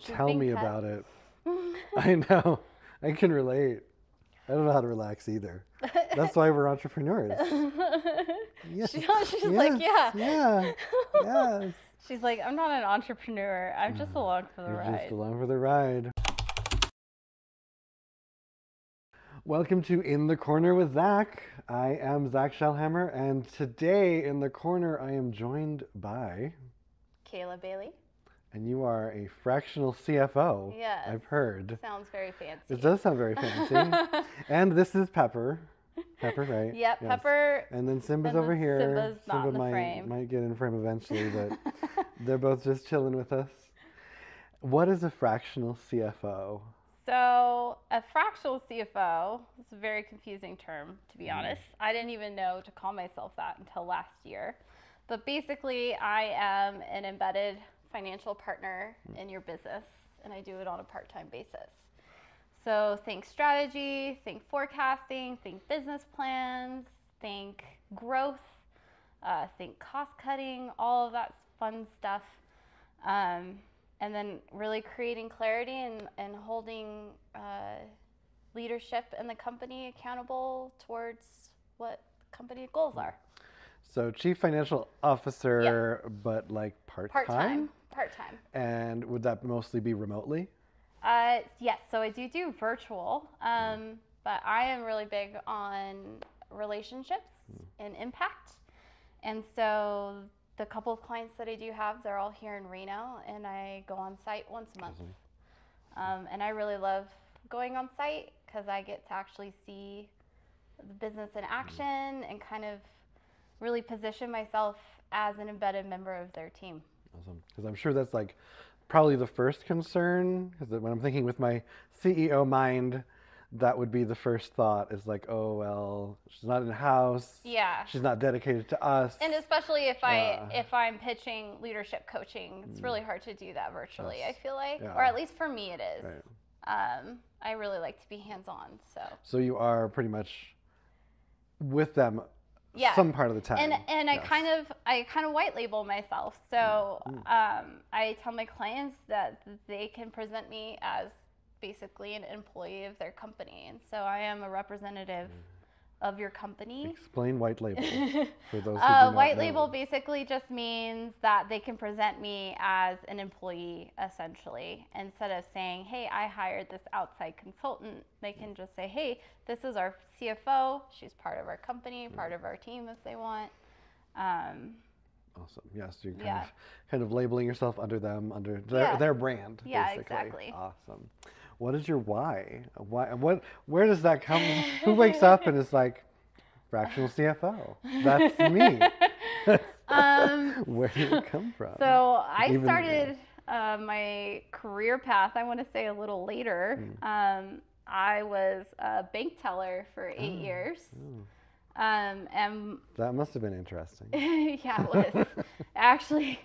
Tell me about it. I know. I can relate. I don't know how to relax either. That's why we're entrepreneurs. Yes. She's yes. like, yeah. Yeah. Yes. She's like, I'm not an entrepreneur. I'm just along for the You're ride. just along for the ride. Welcome to In the Corner with Zach. I am Zach Shellhammer, and today in the corner I am joined by Kayla Bailey. And you are a fractional CFO. Yes. I've heard. Sounds very fancy. It does sound very fancy. And this is Pepper. Pepper, right? Yep, Yes. Pepper. And then Simba's and over then here. Simba's not Simba in the frame. might get in frame eventually, but they're both just chilling with us. What is a fractional CFO? So a fractional CFO is a very confusing term, to be honest. I didn't even know to call myself that until last year. But basically, I am an embedded financial partner in your business, and I do it on a part-time basis. So think strategy, think forecasting, think business plans, think growth, think cost cutting, all of that fun stuff. And then really creating clarity and holding leadership in the company accountable towards what company goals are. So Chief Financial Officer, Yep. But like Part-time. And would that mostly be remotely? Yes, so I do virtual, but I am really big on relationships and impact. And so the couple of clients that I do have, they're all here in Reno, and I go on site once a month. Awesome. And I really love going on site because I get to actually see the business in action and kind of really position myself as an embedded member of their team. Awesome. Because I'm sure that's like probably the first concern. Because when I'm thinking with my CEO mind, that would be the first thought is like, oh, well, she's not in house. Yeah. She's not dedicated to us. And especially if I'm pitching leadership coaching, it's really hard to do that virtually, Yes. I feel like. Yeah. Or at least for me it is. Right. I really like to be hands-on, so. So you are pretty much with them some part of the time. And Yes. I kind of white label myself. So I tell my clients that they can present me as basically an employee of their company. And so I am a representative of your company. Explain white label for those who do not White know. label basically just means that they can present me as an employee, essentially. Instead of saying, hey, I hired this outside consultant, they can just say, hey, this is our CFO. She's part of our company, part of our team if they want. Awesome. Yes, you're kind of labeling yourself under them, under their brand. Yeah, basically. exactly. Awesome. What is your why? Where does that come? Who wakes up and is like, fractional CFO? That's me. Where did it come from? So I started my career path, I want to say a little later. I was a bank teller for 8 years. And that must have been interesting. yeah, it was. Actually,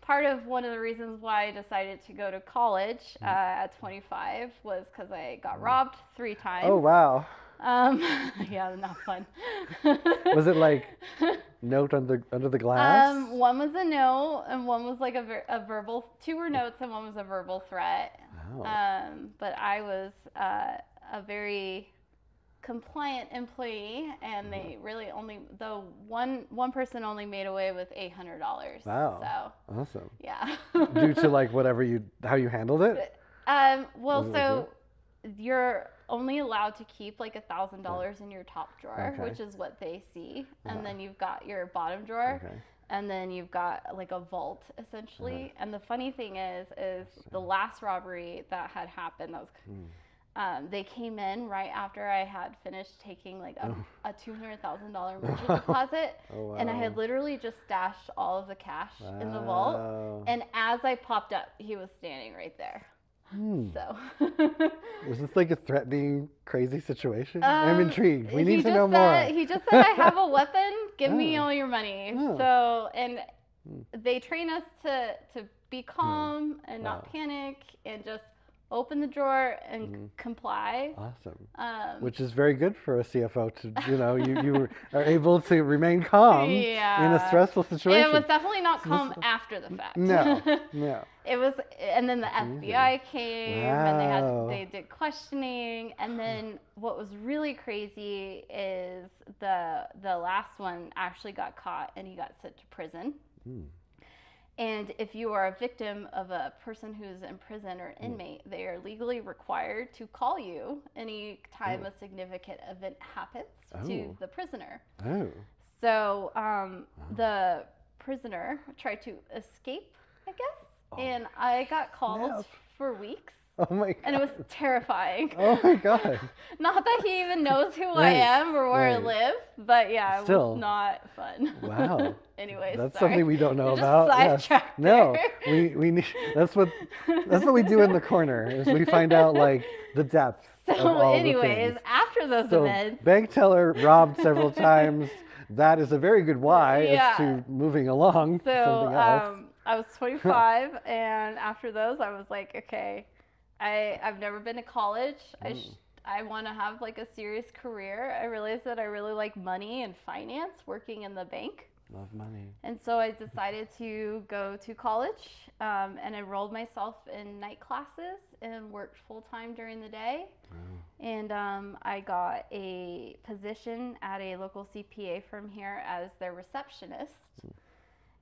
part of one of the reasons why I decided to go to college at 25 was because I got robbed 3 times. Oh, wow. Yeah, not fun. Was it like note under the glass? One was a note, and one was like a verbal. 2 were notes, and one was a verbal threat. Oh. But I was a very compliant employee, and they really one person only made away with $800. Wow. So awesome. yeah. Due to like how you handled it? Well, so you're only allowed to keep like $1,000 in your top drawer, which is what they see, and then you've got your bottom drawer, and then you've got like a vault essentially. And the funny thing is the last robbery that had happened, that was they came in right after I had finished taking like a $200,000 merchant deposit, and I had literally just stashed all of the cash in the vault. And as I popped up, he was standing right there. So was this like a threatening, crazy situation? I'm intrigued. We need to know more. He just said, I have a weapon. Give me all your money. So, and they train us to be calm and not panic and just open the drawer and comply. Awesome. Which is very good for a CFO to, you are able to remain calm in a stressful situation. It was definitely not calm after the fact. No. It was, and then the FBI came and they did questioning. And then what was really crazy is the last one actually got caught and he got sent to prison. And if you are a victim of a person who's in prison or inmate, they are legally required to call you any time a significant event happens to the prisoner. So the prisoner tried to escape, I guess, and I got called for weeks. Oh my God. And it was terrifying. Oh my God. Not that he even knows who I am or where I live, but yeah, it was not fun. Wow. Anyways, that's something we don't know about. Sidetracked. No, we need. That's what we do in the corner is we find out like the depth. So, of all anyways, the after those events, bank teller robbed several times. That is a very good why as to moving along. So something else. I was 25, and after those, I was like, okay. I've never been to college. I want to have like a serious career. I realized that I really like money and finance, working in the bank. Love money. And so I decided to go to college and enrolled myself in night classes and worked full-time during the day. And I got a position at a local CPA firm here as their receptionist.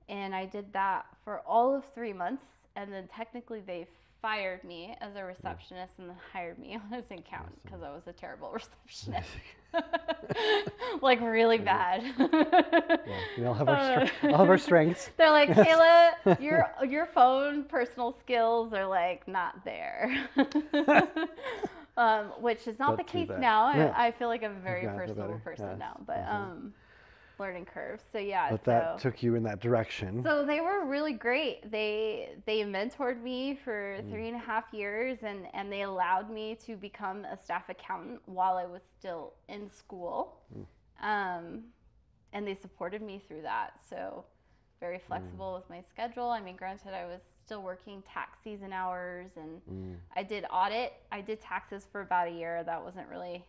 And I did that for all of 3 months. And then technically they fired me as a receptionist and then hired me as an accountant because I was a terrible receptionist. Like really bad. We all have our strengths. They're like, Kayla, your phone personal skills are like not there. Which is not the case now. I feel like I'm a very personable person now, but learning curve. So yeah. But that took you in that direction. So they were really great. They mentored me for 3.5 years and they allowed me to become a staff accountant while I was still in school. And they supported me through that. So very flexible with my schedule. I mean, granted, I was still working tax season hours and I did audit. I did taxes for about a year. That wasn't really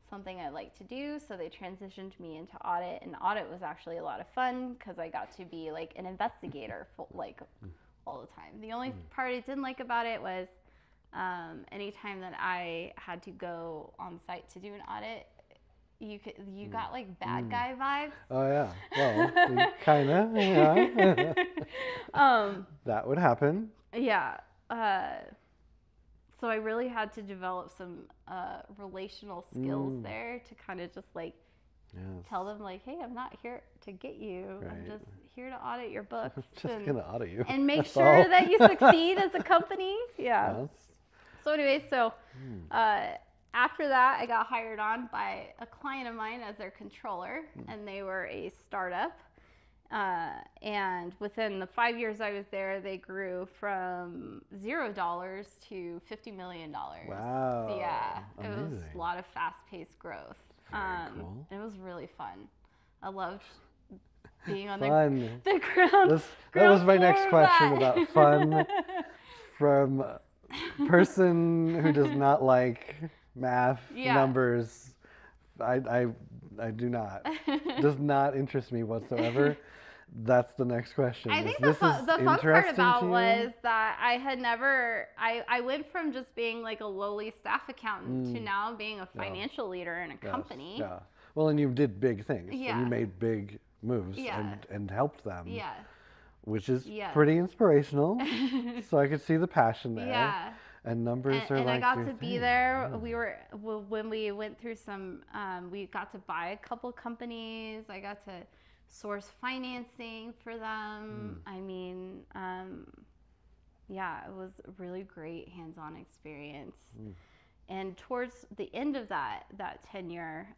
something I like to do, so they transitioned me into audit, and audit was actually a lot of fun because I got to be like an investigator like all the time. The only part I didn't like about it was anytime that I had to go on site to do an audit, you got like bad guy vibes. Oh yeah, well, kinda, yeah. That would happen. Yeah. So I really had to develop some relational skills there to kind of just like tell them like, hey, I'm not here to get you. Right. I'm just here to audit your books. Just gonna audit you. And make sure that you succeed as a company. Yeah. Yes. So anyway, after that, I got hired on by a client of mine as their controller, and they were a startup. And within the 5 years I was there, they grew from $0 to $50 million. Wow. So yeah, amazing. It was a lot of fast-paced growth. Very cool. It was really fun. I loved being on the ground. That was my next question about fun from a person who does not like math, numbers. I do not. Does not interest me whatsoever. That's the next question. I think the fun part about was that I had never, I went from just being like a lowly staff accountant to now being a financial leader in a company. Yeah. Well, and you did big things. Yeah. And you made big moves and helped them. Yeah. Which is pretty inspirational. So I could see the passion there. Yeah. And numbers are and like. And I got to be there. When we went through some, we got to buy a couple companies. I got to source financing for them. I mean, it was a really great hands-on experience. And towards the end of that tenure,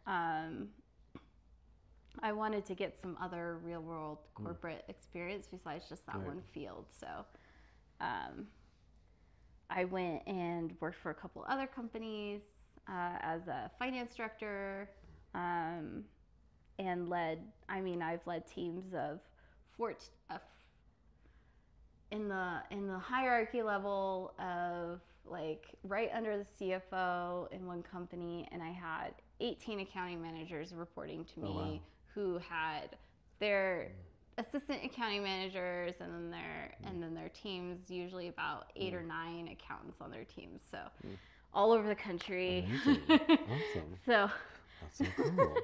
I wanted to get some other real-world corporate experience besides just that one field. So I went and worked for a couple other companies as a finance director. And I've led teams of in the hierarchy level of like right under the CFO in one company, and I had 18 accounting managers reporting to me who had their assistant accounting managers and then their teams, usually about 8 or 9 accountants on their teams. So all over the country. Amazing. Awesome. So that's so cool.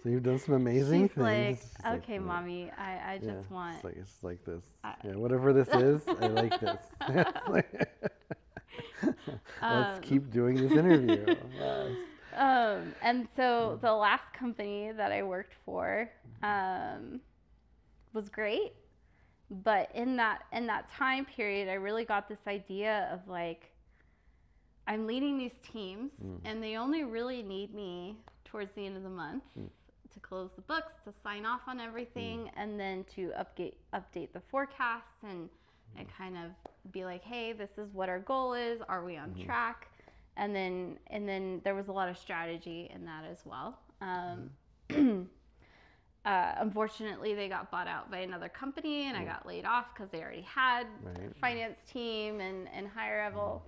So you've done some amazing she's things. Like, okay, mommy, I just want. It's like this. Whatever this is, I like this. Let's keep doing this interview. Yes. And so the last company that I worked for was great, but in that time period, I really got this idea of like, I'm leading these teams, and they only really need me towards the end of the month to close the books, to sign off on everything, and then to update the forecasts and kind of be like, hey, this is what our goal is. Are we on track? And then there was a lot of strategy in that as well. Unfortunately, they got bought out by another company, and I got laid off because they already had a finance team and higher level.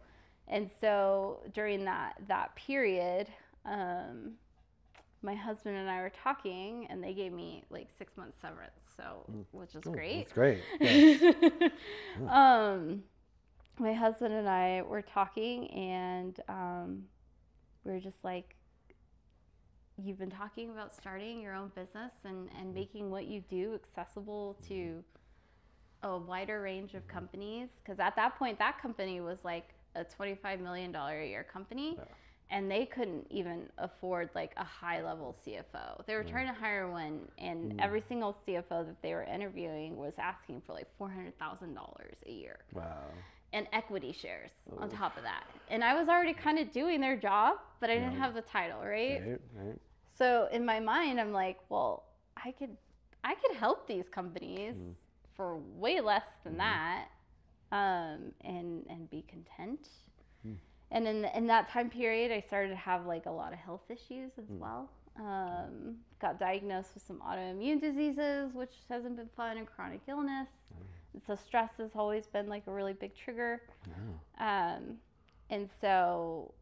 And so during that period, my husband and I were talking, and they gave me like 6 months severance, so which is great. That's great. Yes. My husband and I were talking, and we were just like, you've been talking about starting your own business and making what you do accessible to a wider range of companies, because at that point that company was like a $25 million a year company, and they couldn't even afford like a high level CFO. They were trying to hire one, and every single CFO that they were interviewing was asking for like $400,000 a year. Wow. And equity shares on top of that. And I was already kind of doing their job, but I didn't have the title, right? Right. So in my mind, I'm like, well, I could help these companies for way less than that, and be content. And in that time period, I started to have like a lot of health issues as well. Got diagnosed with some autoimmune diseases, which hasn't been fun, and chronic illness. So stress has always been like a really big trigger. And so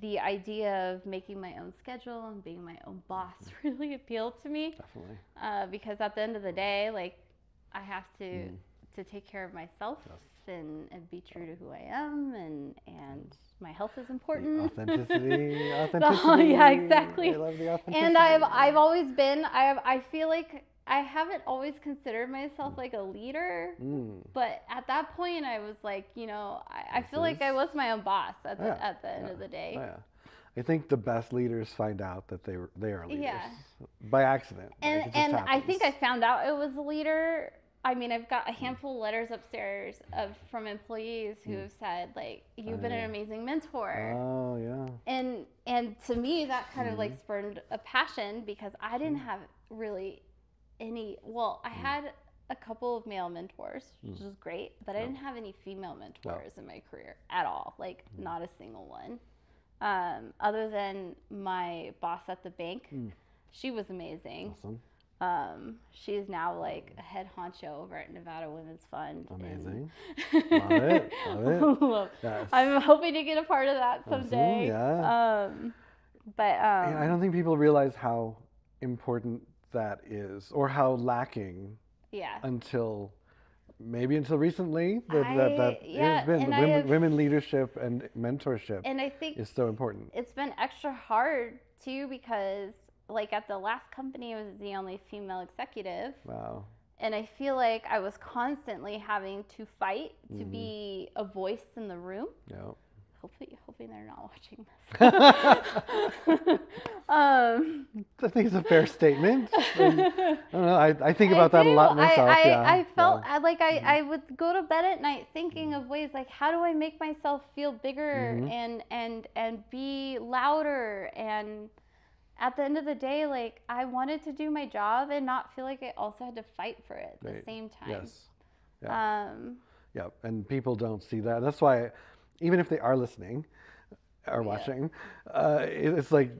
the idea of making my own schedule and being my own boss really appealed to me. Definitely. Because at the end of the day, like, I have to take care of myself and be true to who I am, and my health is important. Authenticity. Yeah, exactly. I love the authenticity. And I've always been, I feel like I haven't always considered myself like a leader, but at that point I was like, I feel like I was my own boss at the end of the day. Yeah. I think the best leaders find out that they are leaders by accident. And I think I found out it was a leader. I mean, I've got a handful of letters upstairs from employees who have said, like, you've been an amazing mentor. Oh, yeah. And to me, that kind of like spurred a passion, because I didn't have really I had a couple of male mentors, which was great, but I didn't have any female mentors in my career at all, like not a single one. Other than my boss at the bank, she was amazing. Awesome. She is now like a head honcho over at Nevada Women's Fund. Amazing. Love it. Love it. Yes. I'm hoping to get a part of that someday. Awesome, yeah. I don't think people realize how important that is, or how lacking until recently that has been. Women leadership and mentorship, and I think is so important. It's been extra hard too, because like at the last company, I was the only female executive. Wow. And I feel like I was constantly having to fight to be a voice in the room. Yeah. Hoping they're not watching this. I think it's a fair statement. I don't know. I think about that a lot myself. I felt like I would go to bed at night thinking of ways like, how do I make myself feel bigger and be louder? And at the end of the day, like, I wanted to do my job and not feel like I also had to fight for it at the same time. Yes. Yeah. And people don't see that. That's why, even if they are listening or watching, it's like,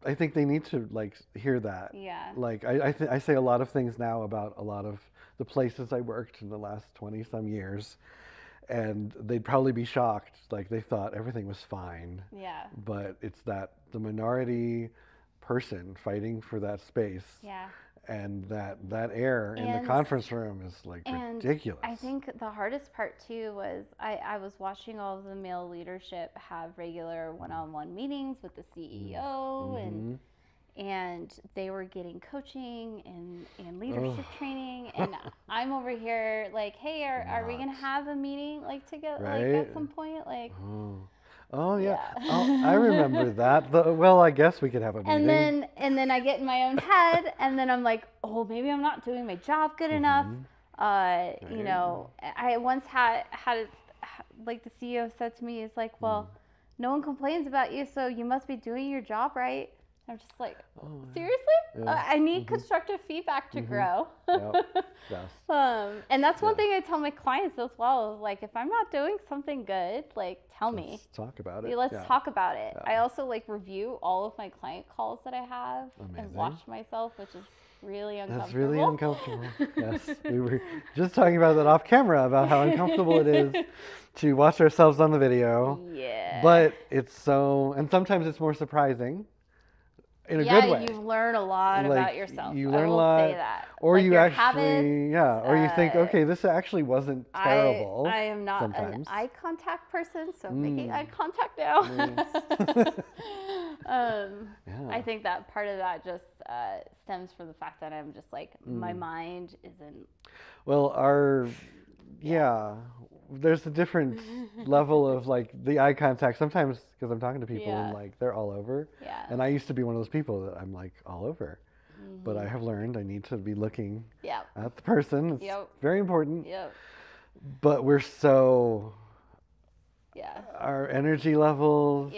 I think they need to like hear that. Yeah. Like I say a lot of things now about a lot of the places I worked in the last 20 some years, and they'd probably be shocked, like they thought everything was fine. Yeah. But it's that the minority person fighting for that space. Yeah. And that air in the conference room is like ridiculous. I think the hardest part too was I was watching all of the male leadership have regular one-on-one meetings with the CEO, and they were getting coaching and leadership training, and I'm over here like, hey, are we gonna have a meeting like together like at some point like. Oh yeah. Oh, I remember that. Well, I guess we could have a meeting. And then I get in my own head, and then I'm like, oh, maybe I'm not doing my job good enough. You know, I once had like the CEO said to me, it's like, well, no one complains about you, so you must be doing your job right. I'm just like, seriously? Yeah. I need constructive feedback to grow. Yes. And that's one thing I tell my clients as well. Like, if I'm not doing something good, like, tell me. Let's talk about it. Let's talk about it. Yeah. I also like review all of my client calls that I have and watch myself, which is really uncomfortable. That's really uncomfortable. Yes. We were just talking about that off camera, about how uncomfortable it is to watch ourselves on the video. Yeah. But it's so, and sometimes it's more surprising. In a good way. Yeah, you learn a lot about yourself. You learn a lot. Say that. Or like you actually, habits, or you think, okay, this actually wasn't terrible. I am not sometimes. an eye contact person, so I'm making eye contact now. I think that part of that just stems from the fact that I'm just like, my mind isn't. Well, there's a different level of like the eye contact sometimes because I'm talking to people and like they're all over. Yeah. And I used to be one of those people that I'm like all over. But I have learned I need to be looking at the person. It's very important. Yep. But we're so our energy levels,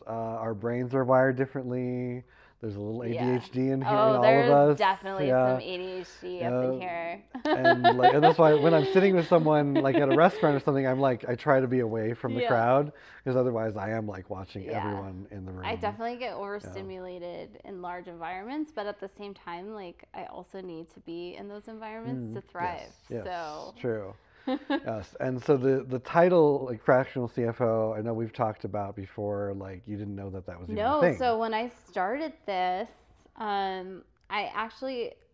our brains are wired differently. There's a little ADHD in here in all of us. There's definitely some ADHD up in here. and that's why when I'm sitting with someone like at a restaurant or something, I'm like, I try to be away from the crowd because otherwise I am like watching everyone in the room. I definitely get overstimulated in large environments, but at the same time, like I also need to be in those environments to thrive. Yes, so true. Yes, and so the title, like Fractional CFO, I know we've talked about before, like you didn't know that was even a thing. So when I started this, I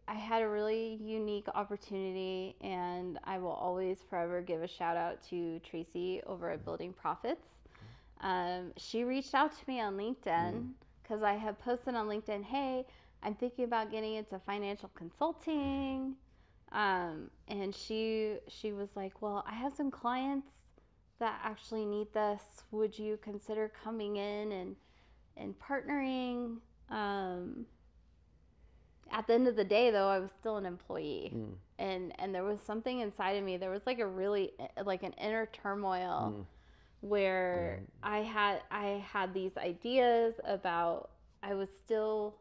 had a really unique opportunity, and I will always forever give a shout out to Tracy over at Building Profits. She reached out to me on LinkedIn because I had posted on LinkedIn, hey, I'm thinking about getting into financial consulting. And she was like, well, I have some clients that actually need this. Would you consider coming in and partnering? At the end of the day, though, I was still an employee, and there was something inside of me. There was like a really like an inner turmoil where I had these ideas about I was still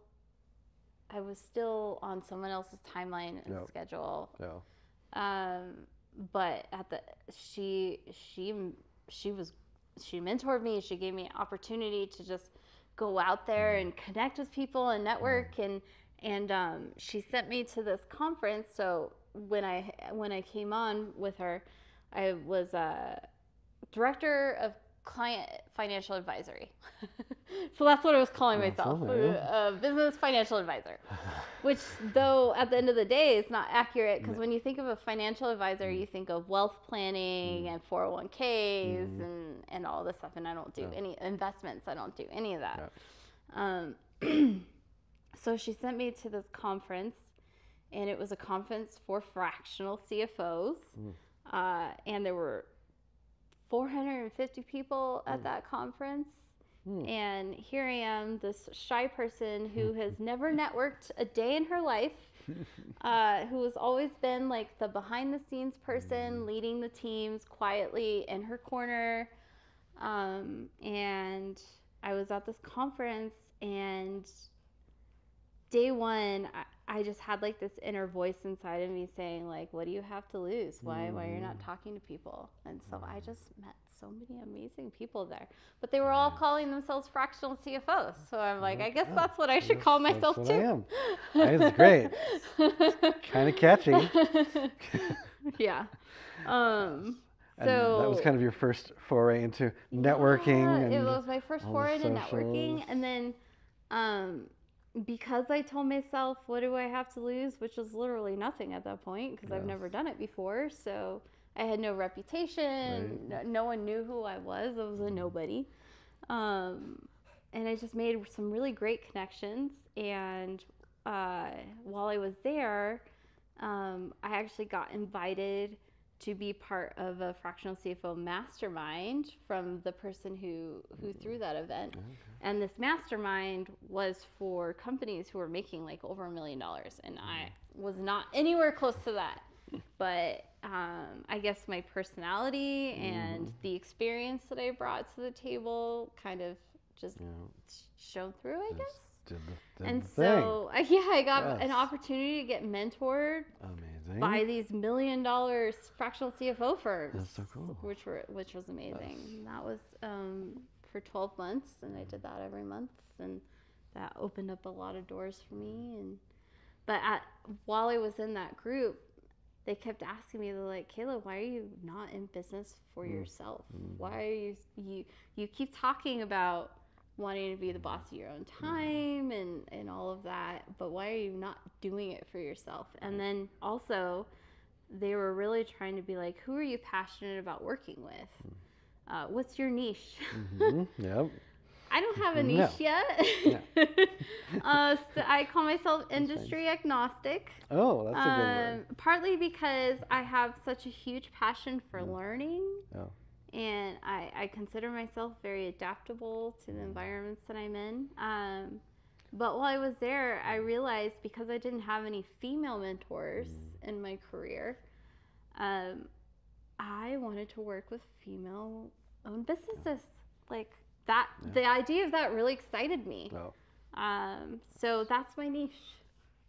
on someone else's timeline and schedule. Yeah. But she mentored me. She gave me an opportunity to just go out there and connect with people and network, and she sent me to this conference. So when I came on with her, I was director of client financial advisory. So that's what I was calling myself, a business financial advisor, which though at the end of the day is not accurate, because when you think of a financial advisor, you think of wealth planning and 401ks and all this stuff, and I don't do any investments. I don't do any of that. So she sent me to this conference, and it was a conference for fractional CFOs, and there were 450 people at that conference. And here I am, this shy person who has never networked a day in her life, who has always been like the behind the scenes person, leading the teams quietly in her corner. And I was at this conference, and day one, I just had like this inner voice inside of me saying like, what do you have to lose? Why you're not talking to people? And so I just met so many amazing people there, but they were all calling themselves fractional CFOs. So I'm like, I guess that's what I should call myself too. I am. That's great. Kind of catchy. Yeah. And that was kind of your first foray into networking. Yeah, it was my first foray into networking. And then because I told myself, what do I have to lose? Which was literally nothing at that point, because I've never done it before. So I had no reputation. Right. No one knew who I was. I was a nobody. And I just made some really great connections. And while I was there, I actually got invited to be part of a fractional CFO mastermind from the person who threw that event. Okay. And this mastermind was for companies who were making like over $1 million. And I was not anywhere close to that. But I guess my personality and the experience that I brought to the table kind of just showed through, I guess. And so, I got an opportunity to get mentored by these $1 million fractional CFO firms. That's so cool. Which was amazing. And that was for 12 months, and I did that every month, and that opened up a lot of doors for me. But while I was in that group, they kept asking me, they're like, Kayla, why are you not in business for yourself? Why are you keep talking about wanting to be the boss of your own time and all of that, but why are you not doing it for yourself? And then also, they were really trying to be like, who are you passionate about working with? What's your niche? Yep. I don't have a niche yet. So I call myself industry agnostic. Oh, that's a good word. Partly because I have such a huge passion for learning. Oh. And I consider myself very adaptable to the environments that I'm in. But while I was there, I realized because I didn't have any female mentors in my career, I wanted to work with female-owned businesses. Like that, the idea of that really excited me. So that's my niche.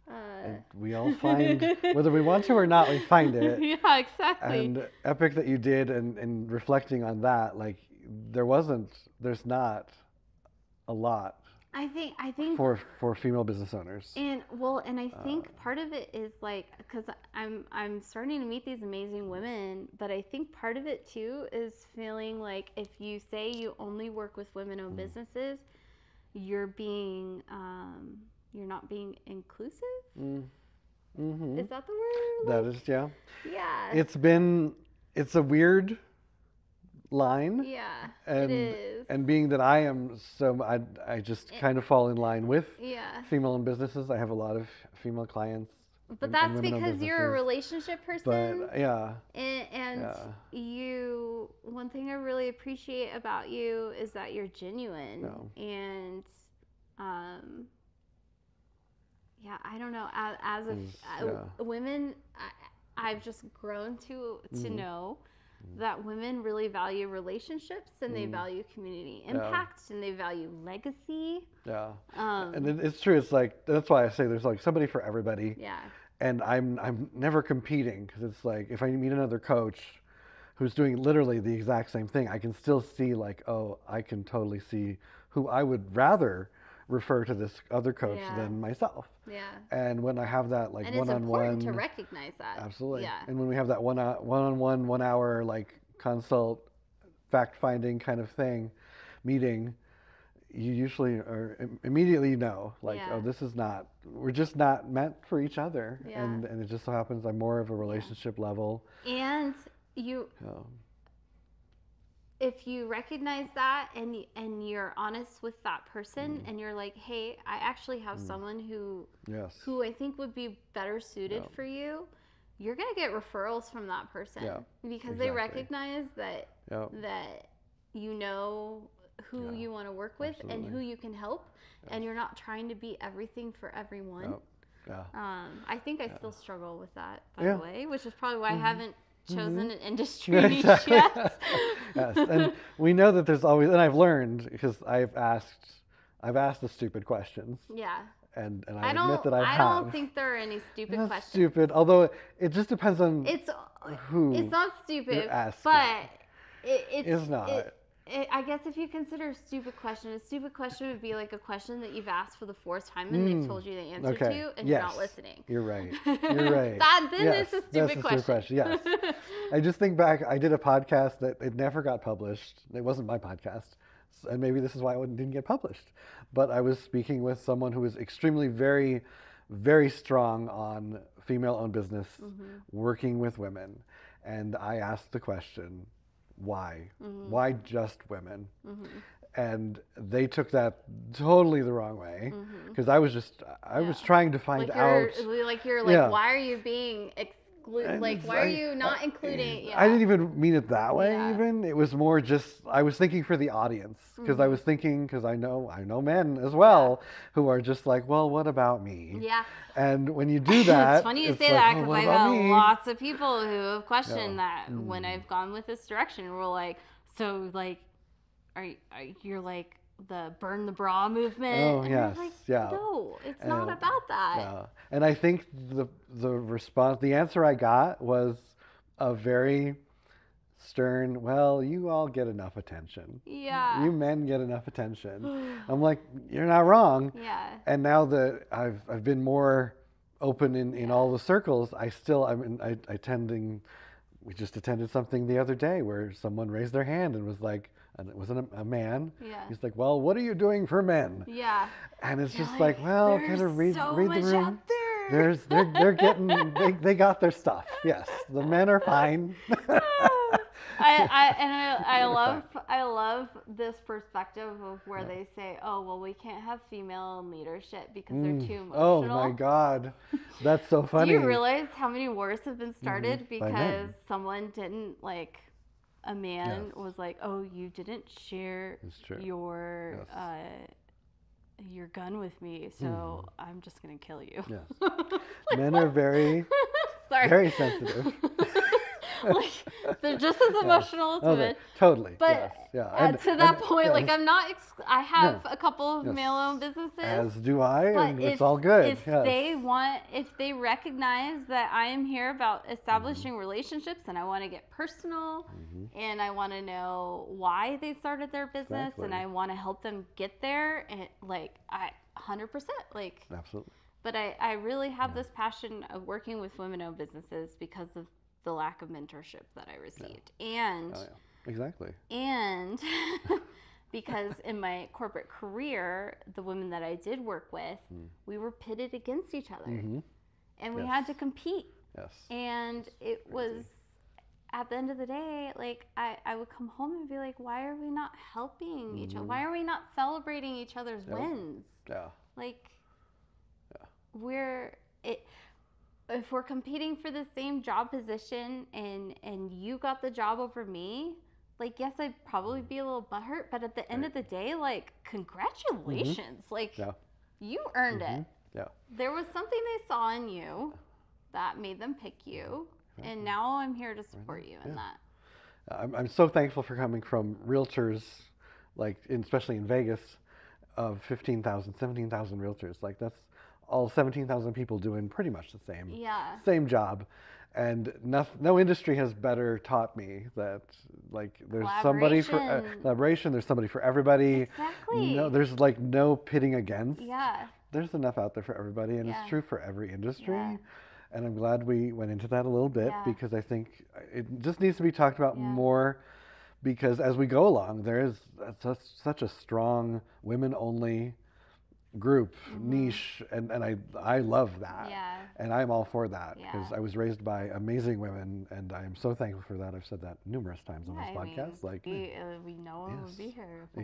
And we all find, whether we want to or not, we find it. Yeah, exactly. And epic that you did, and reflecting on that, like there's not a lot. I think for female business owners. And I think part of it is like, because I'm starting to meet these amazing women, but I think part of it too is feeling like if you say you only work with women-owned businesses, you're not being inclusive. Is that the word? That is, yeah. Yeah. It's a weird line. Yeah, and, it is. And being that I am I just kind of fall in line with female-owned businesses. I have a lot of female clients. But that's because you're a relationship person. But yeah. And one thing I really appreciate about you is that you're genuine. And I don't know. As women, I've just grown to know that women really value relationships, and they value community impact, and they value legacy. Yeah. And it's true. It's like, that's why I say there's like somebody for everybody. Yeah. And I'm never competing, because it's like if I meet another coach who's doing literally the exact same thing, I can still see like, oh, I can totally see who I would rather refer to this other coach than myself. Yeah. And when I have that like one-on-one, it's important to recognize that. Absolutely. Yeah. And when we have that one-on-one, 1 hour like consult, fact-finding kind of thing, meeting, you usually are immediately know like, oh, we're just not meant for each other. Yeah. And it just so happens I'm more of a relationship level. And if you recognize that and you're honest with that person and you're like, hey, I actually have someone who I think would be better suited for you, you're going to get referrals from that person because they recognize that you know who you want to work with and who you can help, and you're not trying to be everything for everyone. I think I still struggle with that, by the way, which is probably why I haven't chosen an industry niche yet. Yes, and we know that there's always, and I've learned because I've asked the stupid questions. Yeah. And I admit that I have. I don't think there are any stupid questions. Stupid, although it just depends on who. It's not stupid, you're asking. but it's not. I guess if you consider a stupid question would be like a question that you've asked for the fourth time and they've told you the answer to, and you're not listening. You're right. You're right. It's a stupid question. Yes. I just think back. I did a podcast that it never got published. It wasn't my podcast, and maybe this is why it didn't get published. But I was speaking with someone who was extremely, very, very strong on female-owned business, working with women, and I asked the question, why? Why just women? And they took that totally the wrong way, because I was trying to find out. Why are you being why are you not including? I didn't even mean it that way. Even it was more just I was thinking for the audience, because I know men as well who are just like, well, what about me? Yeah. And when you do that, it's funny you say that, because I've had lots of people who have questioned that when I've gone with this direction. We're like, so like, are you're like the burn the bra movement? Oh, and yes, like, yeah. No, it's not about that. Yeah. And I think the answer I got was a very stern, well, you all get enough attention. Yeah. You men get enough attention. I'm like, you're not wrong. Yeah. And now that I've been more open in all the circles, we just attended something the other day where someone raised their hand and was like, and it wasn't a man. Yeah. He's like, well, what are you doing for men? Yeah. And it's just like, well, kind of read the room. Out there. They're getting, they got their stuff. Yes, the men are fine. I love this perspective of where they say, oh, well, we can't have female in leadership because they're too emotional. Oh my God, that's so funny. Do you realize how many wars have been started because someone didn't a man was like, oh, you didn't share your gun with me, so I'm just gonna kill you. Yes. Men are very, very sensitive. They're just as emotional as women. Totally. But to that point, I'm not. I have a couple of male-owned businesses. As do I, and it's all good. If they recognize that I am here about establishing relationships, and I want to get personal, and I want to know why they started their business, and I want to help them get there, and I 100%. Absolutely. But I really have this passion of working with women-owned businesses because of the lack of mentorship that I received. And exactly. And because in my corporate career, the women that I did work with, we were pitted against each other. And we had to compete. Yes. And it was, at the end of the day, I would come home and be like, why are we not helping each other? Why are we not celebrating each other's wins? Yeah. If we're competing for the same job position and you got the job over me, yes, I'd probably be a little butthurt, but at the end of the day, congratulations. You earned it. Yeah. There was something they saw in you that made them pick you, and now I'm here to support you in that. I'm so thankful for coming from realtors, especially in Vegas, of 15,000, 17,000 realtors. That's all 17,000 people doing pretty much the same job. And no industry has better taught me that there's somebody for collaboration, there's somebody for everybody. Exactly. There's no pitting against. Yeah. There's enough out there for everybody, and it's true for every industry. And I'm glad we went into that a little bit because I think it just needs to be talked about more, because as we go along, there is such a strong women-only group niche, and I love that, and I'm all for that because I was raised by amazing women, and I am so thankful for that. I've said that numerous times on this podcast. We know it would be here if it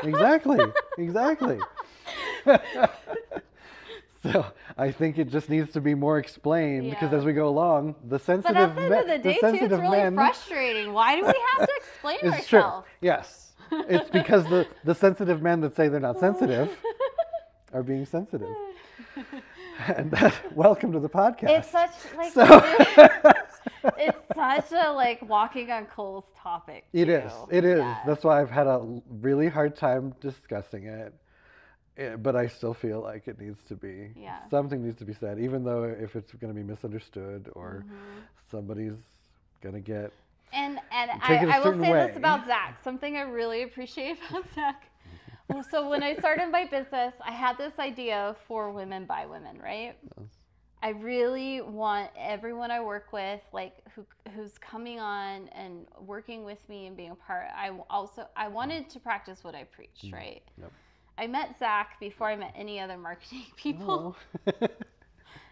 exactly. So I think it just needs to be more explained because as we go along, the sensitive men. But at the end of the day, it's really frustrating. Why do we have to explain ourselves? True. Yes, it's because the sensitive men that say they're not sensitive are being sensitive. And welcome to the podcast. It's such it's such a walking on coals topic. It is. It is. That's why I've had a really hard time discussing it but I still feel like it needs to be, something needs to be said, even though if it's going to be misunderstood or somebody's going to get And I will say this about Zak, something I really appreciate about Zak. Well, so when I started my business, I had this idea for women by women, right? Yes. I really want everyone I work with, like who's coming on and working with me and being a part. I wanted to practice what I preach, right? Yep. I met Zak before I met any other marketing people. Oh.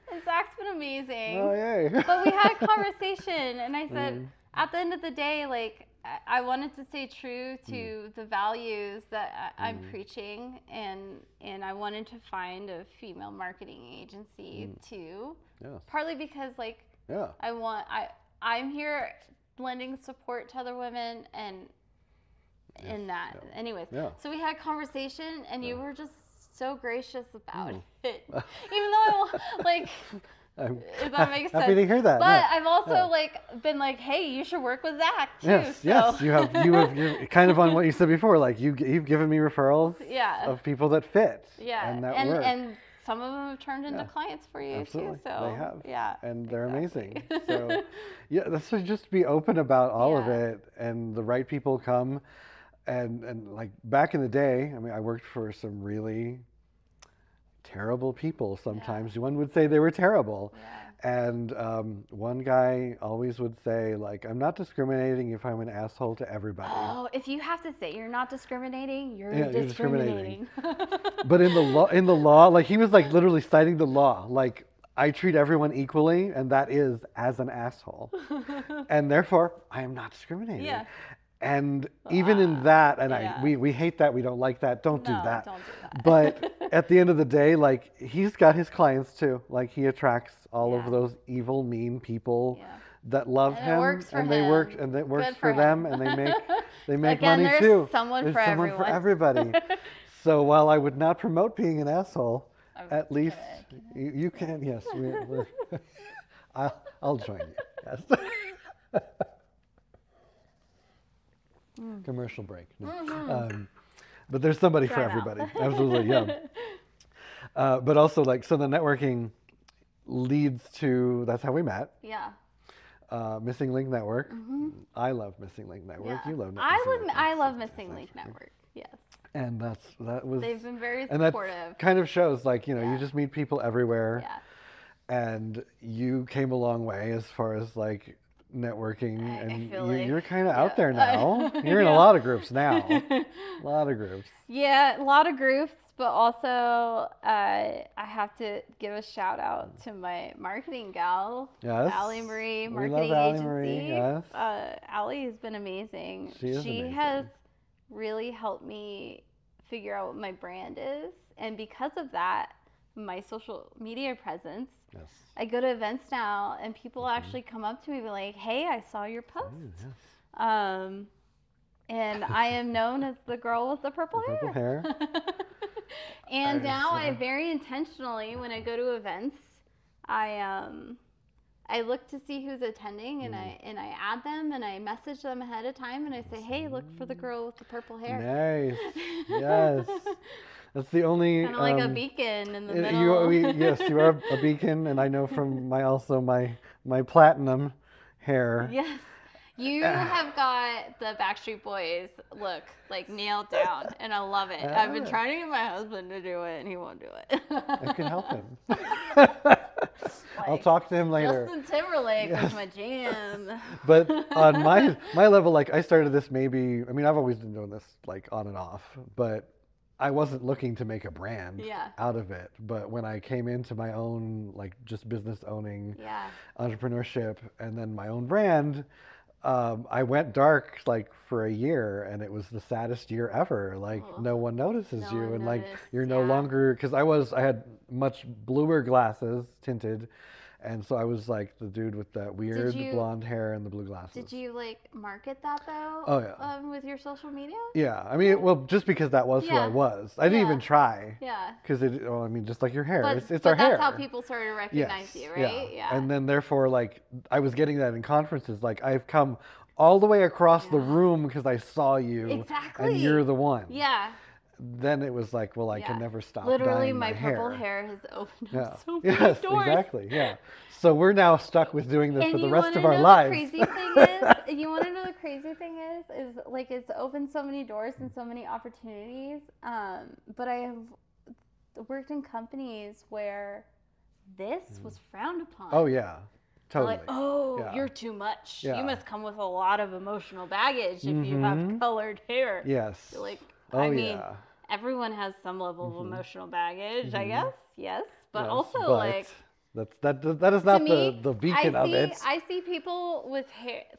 And Zak's been amazing. Oh, yay. But we had a conversation, and I said, at the end of the day, like, I wanted to stay true to the values that I'm preaching, and I wanted to find a female marketing agency too. Yes. Partly because, like, I'm here lending support to other women and in that. Yeah. Anyways, so we had a conversation, and you were just so gracious about it. Even though if that makes sense. Happy to hear that. But I've also been like, hey, you should work with Zak too. Yes, yes, you're kind of on what you said before. Like you've given me referrals of people that fit. Yeah, and that work. And some of them have turned into clients for you too. So they have. Yeah, and they're amazing. So so just be open about all of it, and the right people come. And like back in the day, I mean, I worked for some really terrible people sometimes. Yeah. One would say they were terrible. Yeah. And one guy always would say, like, I'm not discriminating if I'm an asshole to everybody. Oh, if you have to say you're not discriminating, you're discriminating. But in the law, like he was like literally citing the law. Like, I treat everyone equally, and that is as an asshole. And therefore, I am not discriminating. Yeah. And even in that, and we hate that, we don't like that, don't do that. Don't do that. But at the end of the day, like he's got his clients too. Like he attracts all of those evil, mean people that love him, and it works for them, and they make Again, money too. There's someone for everybody. So while I would not promote being an asshole, at least you can. Yes, I'll join you. Yes. Commercial break. No. But there's somebody for everybody. Absolutely, yeah. But also, like, so the networking leads to, that's how we met. Yeah. Missing Link Network. I love Missing Link Network. Yeah. You love I love Missing Link Network. Yes. And that was. They've been very supportive. And that kind of shows, like, you just meet people everywhere. Yeah. And you came a long way as far as like networking, and you're kind of out there now. You're in a lot of groups now. A lot of groups. Yeah, a lot of groups, but also I have to give a shout out to my marketing gal, Allie Marie, marketing agency. Marie, yes. Allie has been amazing. She has really helped me figure out what my brand is, and because of that, my social media presence. Yes. I go to events now, and people actually come up to me and be like, "Hey, I saw your post." Yes. And I am known as the girl with the purple hair. And now I very intentionally, when I go to events, I look to see who's attending, and I add them, and I message them ahead of time, and I say, "Hey, look for the girl with the purple hair." Nice. Yes. That's the only kind of like a beacon in the middle. Yes, you are a beacon, and I know from my platinum hair. Yes, you have got the Backstreet Boys look like nailed down, and I love it. I've been trying to get my husband to do it, and he won't do it. I can help him. I'll talk to him later. Justin Timberlake was my jam. But on my level, like I started this I've always been doing this like on and off, but I wasn't looking to make a brand out of it. But when I came into my own, like just business owning, entrepreneurship, and then my own brand, I went dark like for a year, and it was the saddest year ever. Like no one notices you, and like you're no longer, because I had much bluer glasses, tinted. And so I was like the dude with that weird blonde hair and the blue glasses. Did you like market that though? Oh yeah. With your social media? Yeah, I mean, well, just because that was who I was, I didn't even try. Yeah. Because just like your hair, it's our hair. That's how people started to recognize you, right? Yeah. And then therefore, like I was getting that in conferences. Like I've come all the way across the room because I saw you. Exactly. And you're the one. Yeah. then it was like, well, I can never stop Literally, dyeing my purple hair. has opened up so many doors. Exactly. Yeah. So we're now stuck with doing this for the rest of our lives. You want to know the crazy thing is like it's opened so many doors and so many opportunities. But I have worked in companies where this was frowned upon. Oh yeah. Totally. Like, you're too much. You must come with a lot of emotional baggage if you have colored hair. Yes. You're like, I mean, everyone has some level of emotional baggage, I guess. Yes. But also, like... That is not the beacon of it. I see people with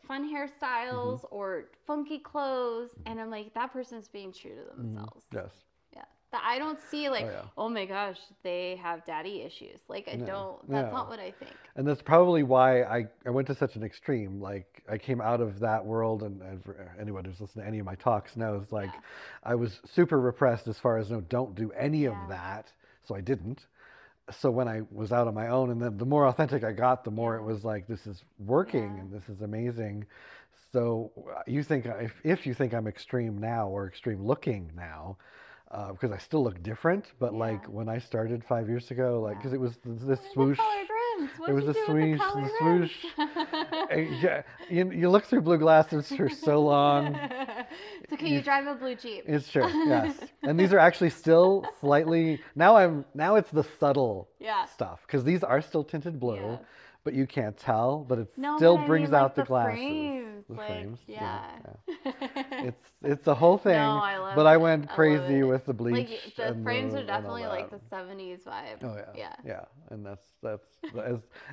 fun hairstyles or funky clothes, and I'm like, that person's being true to themselves. Yes. Yeah. That I don't see like, oh my gosh, they have daddy issues. Like, I don't, that's not what I think. And that's probably why I went to such an extreme. Like, I came out of that world, and for anyone who's listened to any of my talks knows, like, I was super repressed as far as, no, don't do any of that. So I didn't. So when I was out on my own, and then the more authentic I got, the more it was like, this is working and this is amazing. So you think, if you think I'm extreme now or extreme looking now, because I still look different, but like when I started 5 years ago, like, because it was this swoosh. It was a swoosh. You look through blue glasses for so long. It's okay. You drive a blue Jeep. It's true. Yes, and these are actually still slightly. Now it's the subtle stuff, because these are still tinted blue, but you can't tell. But it still brings out the glasses. Frames. The frames. Yeah. It's a whole thing. No, I love but it. I went crazy with the bleach. Like, the frames are definitely like the 70s vibe. Oh yeah. And that's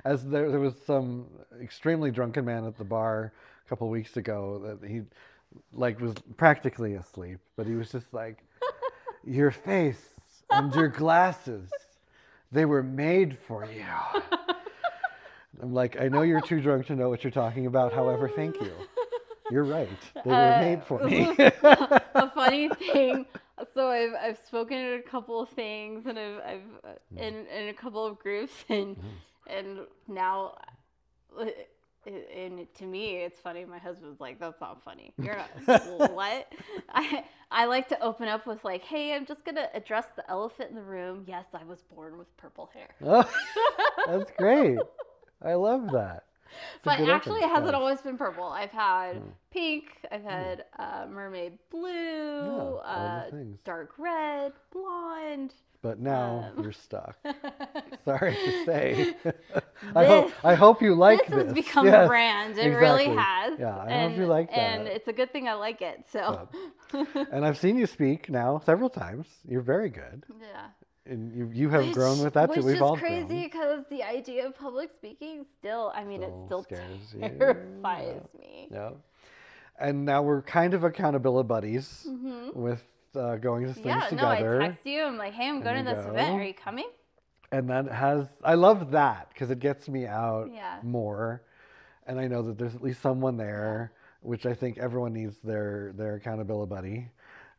as there was some extremely drunken man at the bar a couple weeks ago that he like was practically asleep, but he was just like, your face and your glasses, they were made for you. I'm like, I know you're too drunk to know what you're talking about. However, thank you. You're right. They were made for me. A funny thing. So I've spoken at a couple of things, and I've in a couple of groups, and now, and to me it's funny. My husband's like, that's not funny. You're not. What? I like to open up with like, hey, I'm just gonna address the elephant in the room. Yes, I was born with purple hair. Oh, that's great. I love that. But actually, it hasn't always been purple. I've had pink. I've had mermaid blue, dark red, blonde. But now you're stuck. Sorry to say. I hope you like this. This has become a brand. It really has. Yeah, I hope you like that. And it's a good thing I like it. So. And I've seen you speak now several times. You're very good. Yeah. And you have grown with that too. We've all grown. Which is crazy, because the idea of public speaking still scares terrifies me. Yeah. And now we're kind of accountability buddies with going to things together. I text you. I'm like, hey, I'm going to this event. Are you coming? And I love that, because it gets me out more. And I know that there's at least someone there, which I think everyone needs their accountability buddy.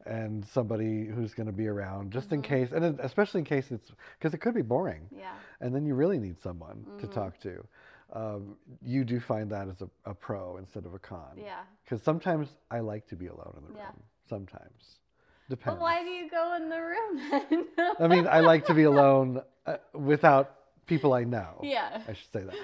And somebody who's going to be around just in case, and especially in case because it could be boring. Yeah. And then you really need someone to talk to. You do find that as a pro instead of a con. Yeah. Because sometimes I like to be alone in the room. Sometimes. Depends. But why do you go in the room then? I mean, I like to be alone without people I know. Yeah. I should say that.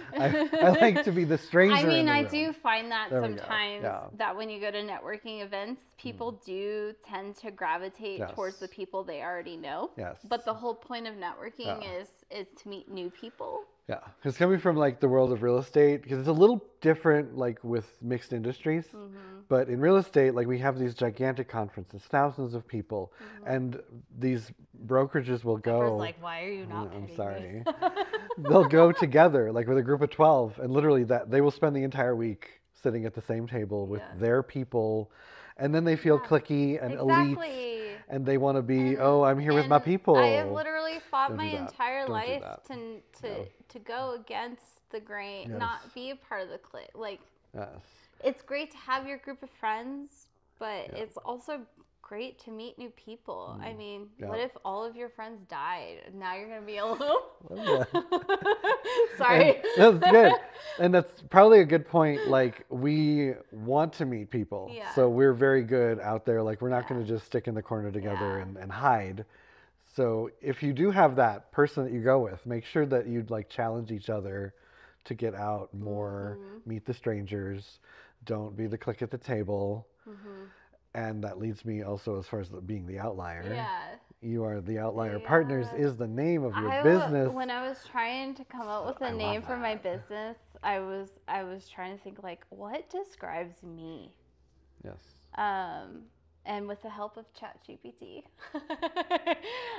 I like to be the stranger in the room. I do find that sometimes that when you go to networking events, people do tend to gravitate towards the people they already know. Yes. But the whole point of networking is to meet new people. Yeah, because coming from like the world of real estate, because it's a little different like with mixed industries, but in real estate, like we have these gigantic conferences, thousands of people, and these brokerages will go. Pepper's like, why are you not? I'm sorry. They'll go together, like with a group of 12, and literally they will spend the entire week sitting at the same table with their people, and then they feel cliquey and elite. And they want to be, I'm here with my people. I have literally fought my entire life to go against the grain, not be a part of the clique. Like, it's great to have your group of friends, but it's also great to meet new people. I mean, what if all of your friends died? Now you're going to be alone? Sorry. That's good. And that's probably a good point. Like, we want to meet people. So we're very good out there. Like, we're not going to just stick in the corner together and hide. So if you do have that person that you go with, make sure that you like challenge each other to get out more, meet the strangers, don't be the clique at the table. And that leads me also as far as being the outlier. Yeah. You are the Outlier Partners is the name of your business. When I was trying to come up with a name for my business, I was trying to think like, what describes me? Yes. And with the help of ChatGPT.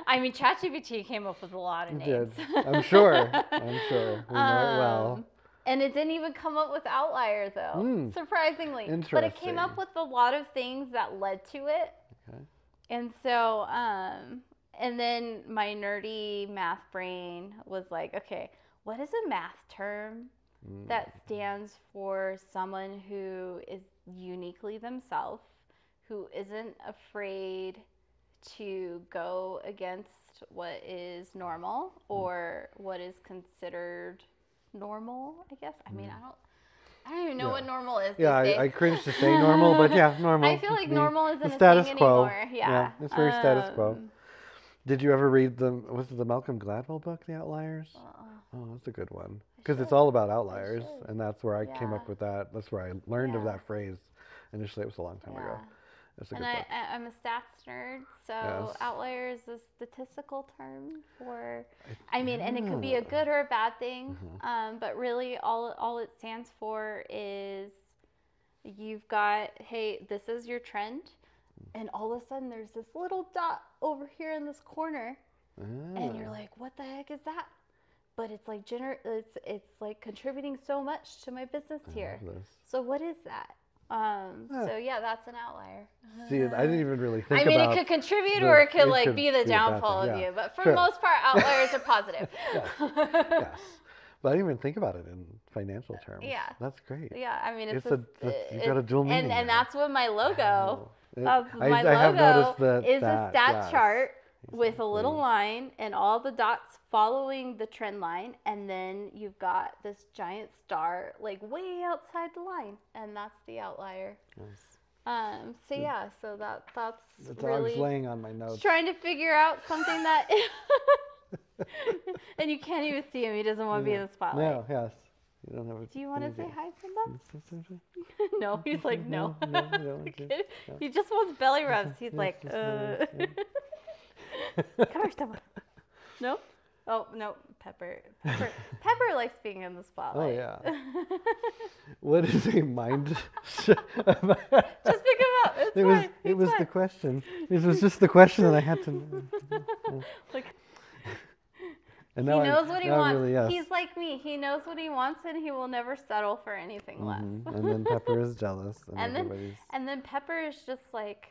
I mean, ChatGPT came up with a lot of names. It did. I'm sure. We know it well. And it didn't even come up with Outlier, though, surprisingly. But it came up with a lot of things that led to it. Okay. And so, and then my nerdy math brain was like, okay, what is a math term that stands for someone who is uniquely themselves, who isn't afraid to go against what is normal or what is considered normal, I guess. I mean, I don't even know what normal is. Yeah, I cringe to say normal, but yeah, normal. I feel like normal isn't a thing anymore. Yeah, it's very status quo. Did you ever read was it the Malcolm Gladwell book, The Outliers? Oh, that's a good one. Because it's all about outliers, and that's where I came up with that. That's where I learned of that phrase. Initially, it was a long time ago. That's a good book. I'm a stats nerd, so outlier is a statistical term for, I mean, and it could be a good or a bad thing, but really all it stands for is you've got, hey, this is your trend, and all of a sudden there's this little dot over here in this corner, and you're like, what the heck is that? But it's like it's like contributing so much to my business here. So what is that? So yeah, that's an outlier. See, I didn't even really think about. I mean, it could contribute or it could like be the downfall of you. But for the most part, outliers are positive. Yes. But I didn't even think about it in financial terms. Yeah. That's great. Yeah, I mean, you've got a dual meaning. And that's what my logo. My logo is a stat chart with a little line and all the dots following the trend line, and then you've got this giant star like way outside the line, and that's the outlier. Nice. So yeah, so that's the really dog's laying on my notes. Trying to figure out something that and you can't even see him. He doesn't want to be in the spotlight. No, yes. You don't have Do you want to say hi, Simba? No, he's like no. He just wants belly rubs. He's like Come here, Simba. No? Oh, no, Pepper likes being in the spotlight. Oh, yeah. What is a mind... Just pick him up. It was the question. It was just the question that I had to... Like, and he knows what he wants. Really, he's like me. He knows what he wants, and he will never settle for anything less. And then Pepper is jealous. And then Pepper is just like...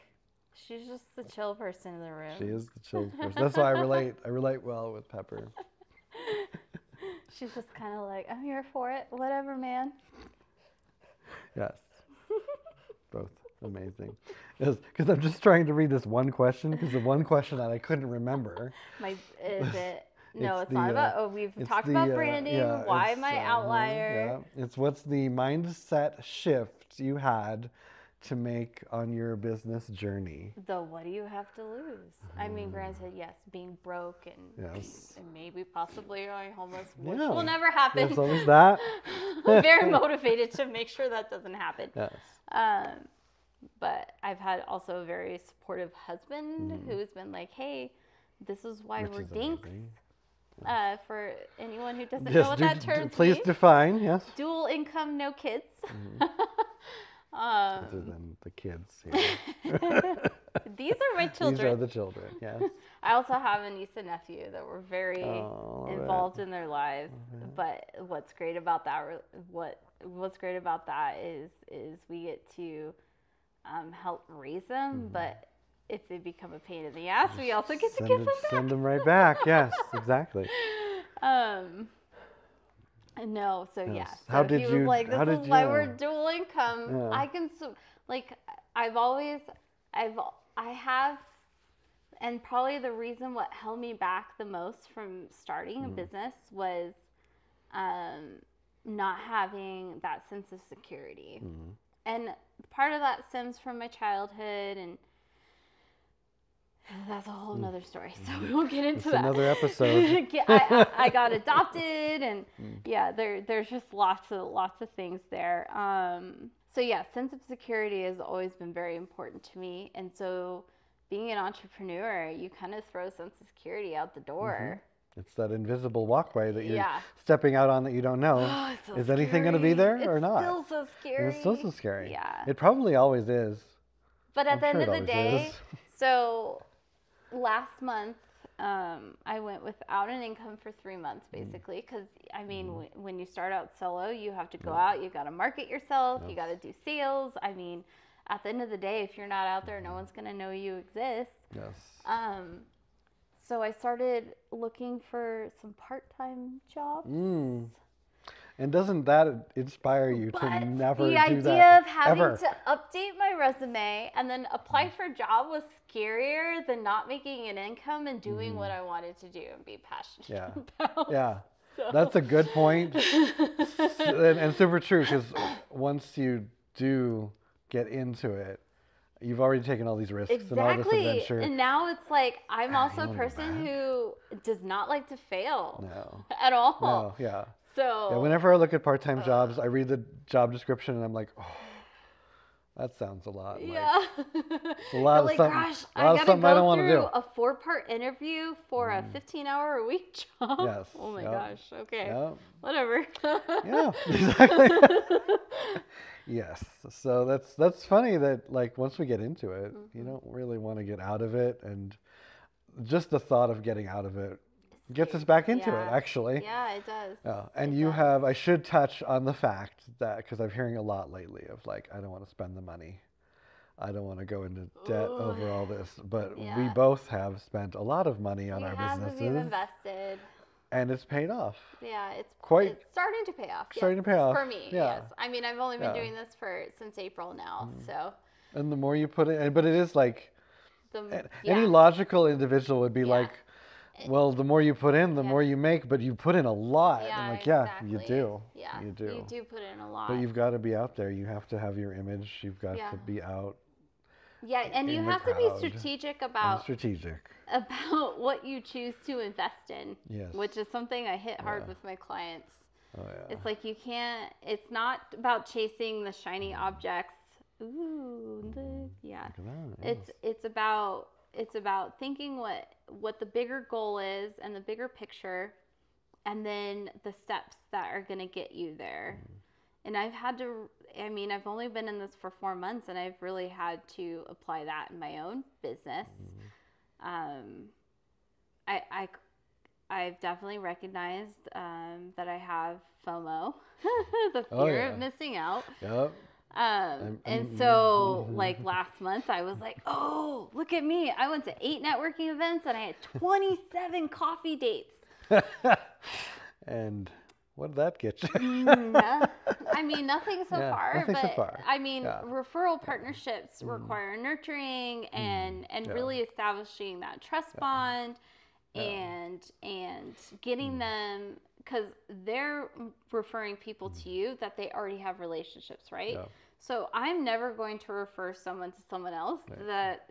She's just the chill person in the room. She is the chill person. That's why I relate well with Pepper. She's just kind of like, I'm here for it. Whatever, man. Yes. Both amazing. Because I'm just trying to read this one question, because the one question that I couldn't remember. No, it's not about, we've talked about branding. Why am I outlier? Yeah. It's what's the mindset shift you had to make on your business journey. What do you have to lose? I mean, granted, yes, being broke and maybe possibly going homeless, which will never happen. There's always that. I'm very motivated to make sure that doesn't happen. Yes. But I've had also a very supportive husband who's been like, hey, this is why we're dinks. For anyone who doesn't know what that term means. Please define, yes. Dual income, no kids. Other than the kids here. These are my children. These are the children, yes. I also have a niece and nephew that were very involved in their lives. But what's great about that is we get to help raise them, but if they become a pain in the ass, we also get to give them back. Send them right back. Yes, exactly. No, so yes. So how did he was like, this is why we're dual income. I can, like, I have, and probably the reason what held me back the most from starting a business was not having that sense of security. And part of that stems from my childhood, and that's a whole nother story. So we won't get into that. Another episode. I got adopted, and there's just lots of things there. So yeah, sense of security has always been very important to me. And so being an entrepreneur, you kind of throw sense of security out the door. It's that invisible walkway that you're stepping out on that you don't know. Oh, so is anything going to be there or not? It's still so scary. It's still so scary. Yeah. It probably always is. But at the end of the day, so last month, I went without an income for 3 months, basically, because, I mean, when you start out solo, you have to go out, you got to market yourself, you got to do sales. I mean, at the end of the day, if you're not out there, no one's going to know you exist. Yes. So I started looking for some part-time jobs. And doesn't that inspire you to never do that? The idea of having to update my resume and then apply for a job was scarier than not making an income and doing what I wanted to do and be passionate about. Yeah. So. That's a good point. and super true, because once you do get into it, you've already taken all these risks and all this adventure. And now it's like, I'm also a person who does not like to fail at all. No, yeah. So whenever I look at part-time jobs, I read the job description and I'm like, oh, that sounds a lot. Yeah. Like, a lot of like, something, gosh, a lot of something I don't want to do. A 4-part interview for a 15-hour-a-week job. Yes. Oh my gosh. Okay. Yep. Whatever. Yeah. Exactly. Yes. So that's funny that, like, once we get into it, you don't really want to get out of it, and just the thought of getting out of it gets us back into it, actually. Yeah, it does. Yeah. And I should touch on the fact that, because I'm hearing a lot lately of, like, I don't want to spend the money. I don't want to go into debt over all this. But we both have spent a lot of money on our businesses. We've invested. And it's paid off. Yeah, it's starting to pay off. Starting to pay off. For me, yes. I mean, I've only been doing this since April now, so. And the more you put in, but it is like, any logical individual would be like, well, the more you put in, the more you make, but you put in a lot. Yeah, I'm like, exactly. you do. Yeah, you do. You do put in a lot. But you've got to be out there. You have to have your image. You've got to be out. Yeah, and you have to be strategic about what you choose to invest in. Yes. Which is something I hit hard with my clients. Oh, yeah. It's like it's not about chasing the shiny objects. Ooh, It's about thinking what the bigger goal is and the bigger picture, and then the steps that are going to get you there. And I've only been in this for 4 months, and I've really had to apply that in my own business. I've definitely recognized that I have FOMO, the fear of missing out. Yep. And so, like, last month I was like, oh, look at me. I went to 8 networking events and I had 27 coffee dates. And what did that get you? I mean, nothing so far. Nothing so far. I mean, referral partnerships require nurturing and really establishing that trust bond and getting them, because they're referring people to you that they already have relationships, right? Yeah. So I'm never going to refer someone to someone else that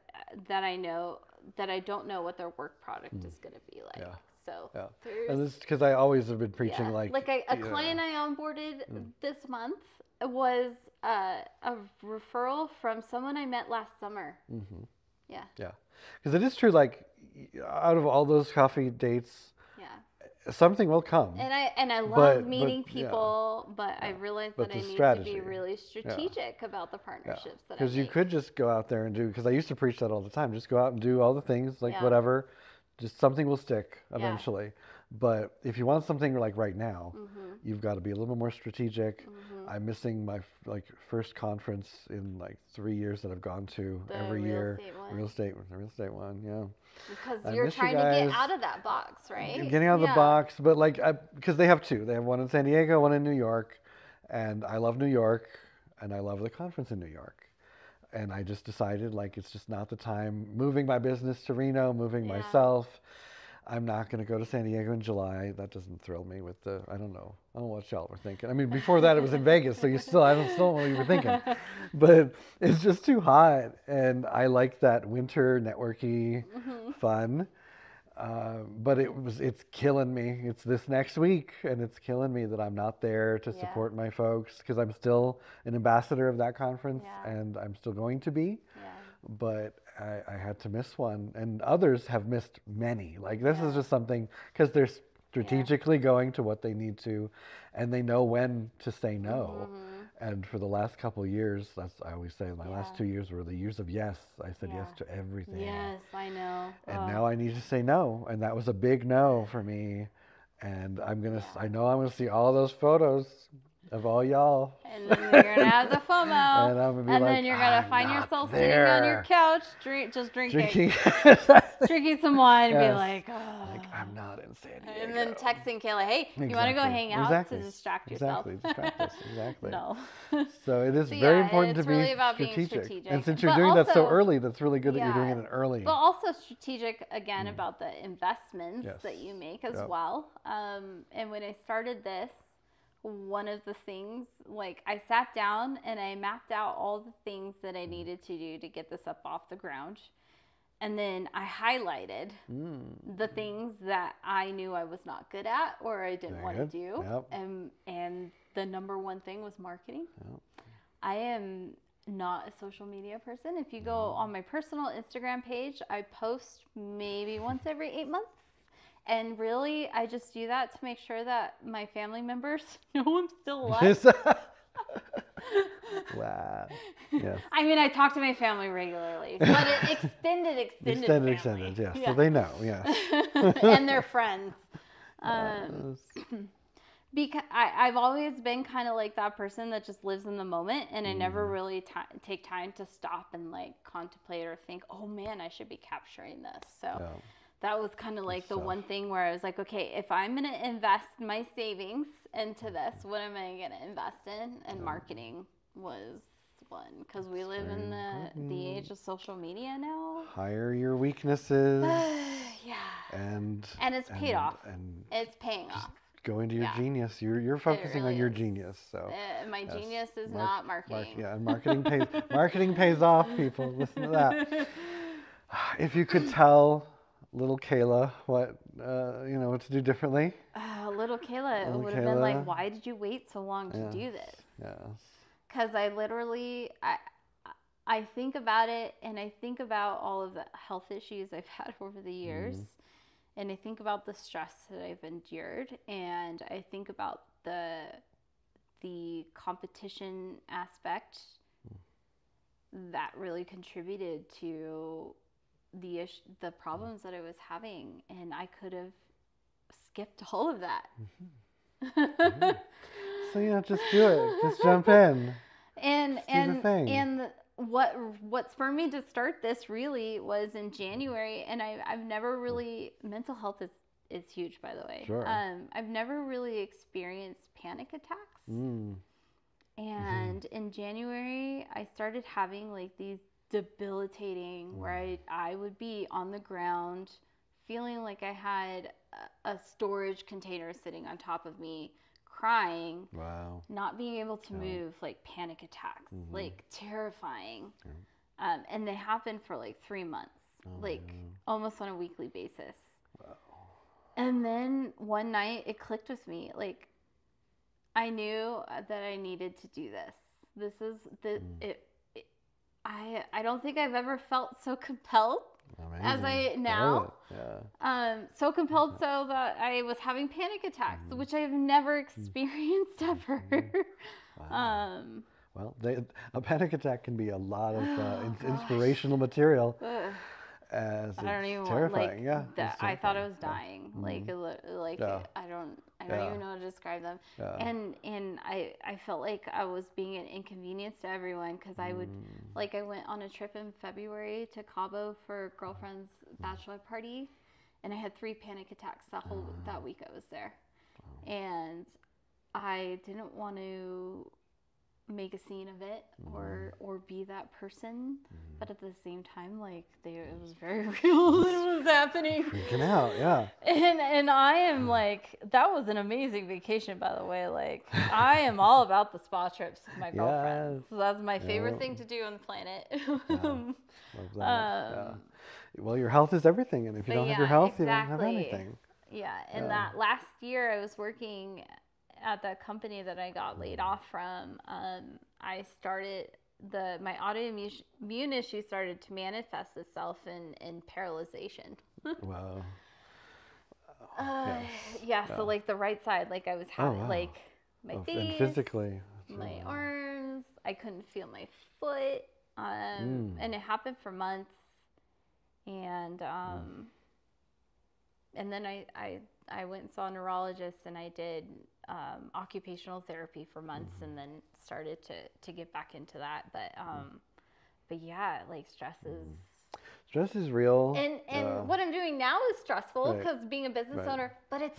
I know, that I don't know what their work product is going to be like. Yeah. So and this, because I always have been preaching a client I onboarded this month was a referral from someone I met last summer. Yeah. Yeah. Because it is true, like, out of all those coffee dates, something will come. And I love meeting people, but I realized that I need to be really strategic about the partnerships that I make. Because you could just go out there and do, because I used to preach that all the time, just go out and do all the things, like whatever, just something will stick eventually. But if you want something like right now, you've got to be a little more strategic. I'm missing my first conference in 3 years that I've gone to every year. The real estate one, yeah. Because you're trying to get out of that box, right? I'm getting out of the box, but because they have 2. They have one in San Diego, one in New York, and I love New York, and I love the conference in New York. And I just decided, like, it's just not the time. Moving my business to Reno, moving Yeah. myself. I'm not going to go to San Diego in July. That doesn't thrill me with the, I don't know what y'all were thinking. I mean, before that it was in Vegas, so I don't know what you were thinking. But it's just too hot. And I like that winter networky fun. But it's killing me. It's this next week, and it's killing me that I'm not there to support my folks, because I'm still an ambassador of that conference, and I'm still going to be. Yeah. But I had to miss one, and others have missed many. Like, this is just something, because they're strategically going to what they need to, and they know when to say no. And for the last couple of years, I always say, my last 2 years were the years of yes. I said yes to everything. Yes, I know. And now I need to say no, and that was a big no for me. And I know I'm gonna see all those photos of all y'all. And then you're gonna have the FOMO. And I'm gonna be and like, then you're gonna find yourself sitting on your couch, just drinking some wine, and be like, oh. Like, I'm not in San Diego. And then texting Kayla, hey, you want to go hang out to distract yourself? Distract us. Exactly. No. So it is very important to be strategic. And since you're doing that so early, that's really good that you're doing it early. But also strategic, again, about the investments that you make as well. And when I started this, one of the things, like, I sat down and I mapped out all the things that I needed to do to get this up off the ground. And then I highlighted the things that I knew I was not good at or I didn't want to do. And the number one thing was marketing. I am not a social media person. If you go on my personal Instagram page, I post maybe once every 8 months. And really, I just do that to make sure that my family members know I'm still alive. Wow. Yes. I mean, I talk to my family regularly, but extended family. Yes. So they know, yes. And their friends. Because I've always been kind of like that person that just lives in the moment, and I never really take time to stop and, like, contemplate or think, oh man, I should be capturing this. So that was kind of like the one thing where I was like, okay, if I'm going to invest my savings into this, what am I going to invest in? And marketing was one, because we live in the age of social media now. Hire your weaknesses. And it's paid off. And it's paying off. Go into your genius. You're focusing on your genius. So my genius is not marketing. And marketing pays off, people. Listen to that. If you could tell little Kayla what to do differently. Little Kayla, it would have been like, why did you wait so long to do this? Yes. Because I literally, I think about it, and I think about all of the health issues I've had over the years, and I think about the stress that I've endured, and I think about the competition aspect that really contributed to the problems that I was having, and I could have skipped all of that. So just do it. Just jump in. And what spurred me to start this really was in January, and I've never really, mental health is huge, by the way. Sure. I've never really experienced panic attacks. And in January, I started having, like, these debilitating where I would be on the ground feeling like I had a storage container sitting on top of me, crying, not being able to move, like panic attacks, like terrifying. And they happened for like 3 months, almost on a weekly basis. And then one night it clicked with me. Like, I knew that I needed to do this. This is I don't think I've ever felt so compelled as I now. So compelled so that I was having panic attacks, which I've never experienced ever. Well, a panic attack can be a lot of inspirational material. As I don't even terrifying. I thought I was dying. I don't even know how to describe them. And I felt like I was being an inconvenience to everyone, because I would, I went on a trip in February to Cabo for a girlfriend's bachelor party, and I had 3 panic attacks that week I was there. And I didn't want to make a scene of it or be that person, but at the same time, like it was very real that it was happening. Freaking out, yeah. And I am like, that was an amazing vacation, by the way. Like, I am all about the spa trips with my girlfriend. Yes. So that's my favorite thing to do on the planet. Love that. Well, your health is everything, and if you don't have your health, you don't have anything. Yeah, and that last year I was working at the company that I got laid off from. I started my autoimmune issue started to manifest itself in paralyzation. Wow. So like the right side, like I was having like my face, and physically, my arms, I couldn't feel my foot, and it happened for months, and then I went and saw a neurologist, and I did occupational therapy for months, and then started to get back into that. But yeah, like stress is real. And what I'm doing now is stressful because being a business owner, but it's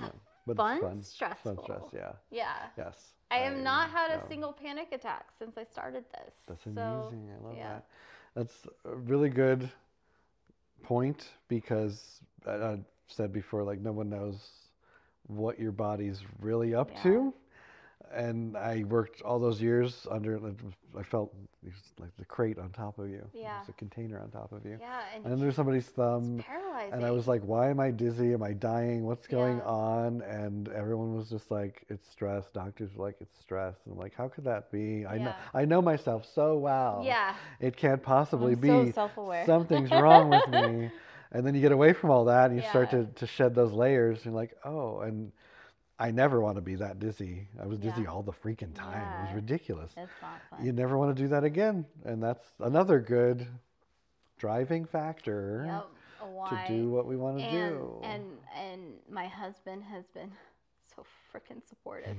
fun, stressful. Fun stress, yeah. Yeah. Yes. I have not had a single panic attack since I started this. That's amazing. I love that. That's a really good point, because I said before, like, no one knows what your body's really up to. And I worked all those years under, I felt like the crate on top of you. Yeah. It's a container on top of you. Yeah. And under somebody's thumb. It's paralyzing. And I was like, why am I dizzy? Am I dying? What's going on? And everyone was just like, it's stress. Doctors were like, it's stress. And I'm like, how could that be? I know myself so well. Yeah. It can't possibly be. So self-aware. Something's wrong with me. And then you get away from all that and you start to shed those layers. And you're like, oh, and I never want to be that dizzy. I was dizzy all the freaking time. It was ridiculous. It's not fun. You never want to do that again. And that's another good driving factor to do what we want to do. And my husband has been so freaking supportive.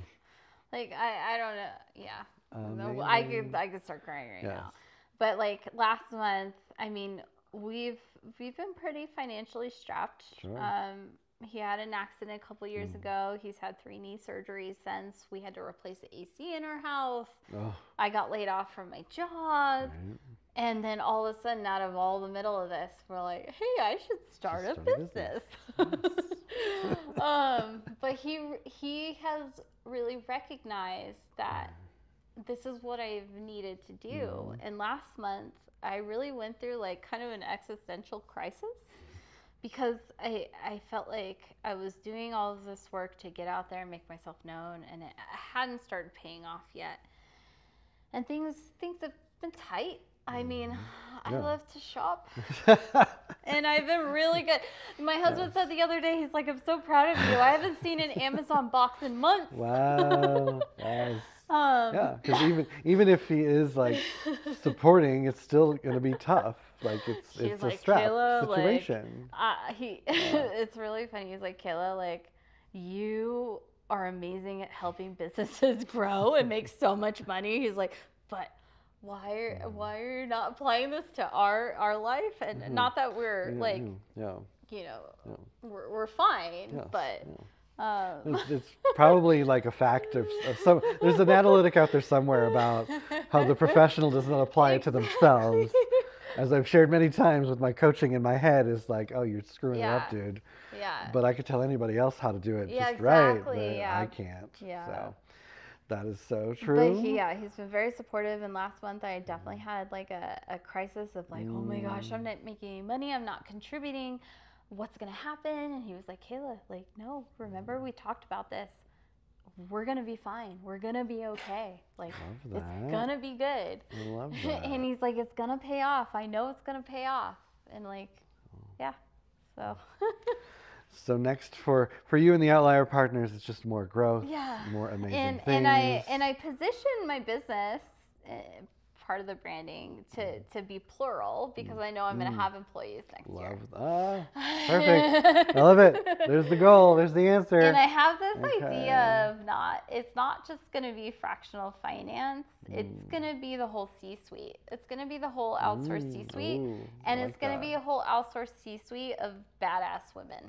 Like, I don't know. Yeah. I could start crying right now. But like last month, I mean, we've been pretty financially strapped. Sure. He had an accident a couple years ago. He's had 3 knee surgeries since. We had to replace the AC in our house. I got laid off from my job. Right. And then all of a sudden, out of all the middle of this, we're like, hey, I should start a business. But he has really recognized that this is what I've needed to do. And last month, I really went through like kind of an existential crisis. Because I felt like I was doing all of this work to get out there and make myself known, and it hadn't started paying off yet. And things have been tight. I mean, I love to shop, and I've been really good. My husband said the other day, he's like, I'm so proud of you. I haven't seen an Amazon box in months. Wow. Nice. Yeah, because even if he is like supporting, it's still going to be tough. Like it's like, a strap Kayla, situation. Like, it's really funny. He's like, Kayla, like, you are amazing at helping businesses grow and make so much money. He's like, but why are you not applying this to our life? And not that we're we're fine, but. It's probably like a fact of some. There's an analytic out there somewhere about how the professional does not apply it to themselves. As I've shared many times with my coaching in my head, is like, oh, you're screwing it up, dude. Yeah. But I could tell anybody else how to do it just right, but I can't. Yeah. So that is so true. But he's been very supportive. And last month, I definitely had like a crisis of like, oh my gosh, I'm not making any money. I'm not contributing. What's going to happen? And he was like, Kayla, like, no, remember we talked about this. We're going to be fine. We're going to be okay. Like, it's going to be good. I love that. And he's like, it's going to pay off. I know it's going to pay off. And like, so. So next for you and the Outlier partners, it's just more growth, more amazing things. And I position my business, part of the branding, to be plural, because I know I'm going to have employees next year. Perfect. I love it. There's the goal. There's the answer. And I have this idea of it's not just going to be fractional finance. It's going to be the whole C-suite. It's going to be the whole outsourced C-suite. And it's going to be a whole outsourced C-suite of badass women.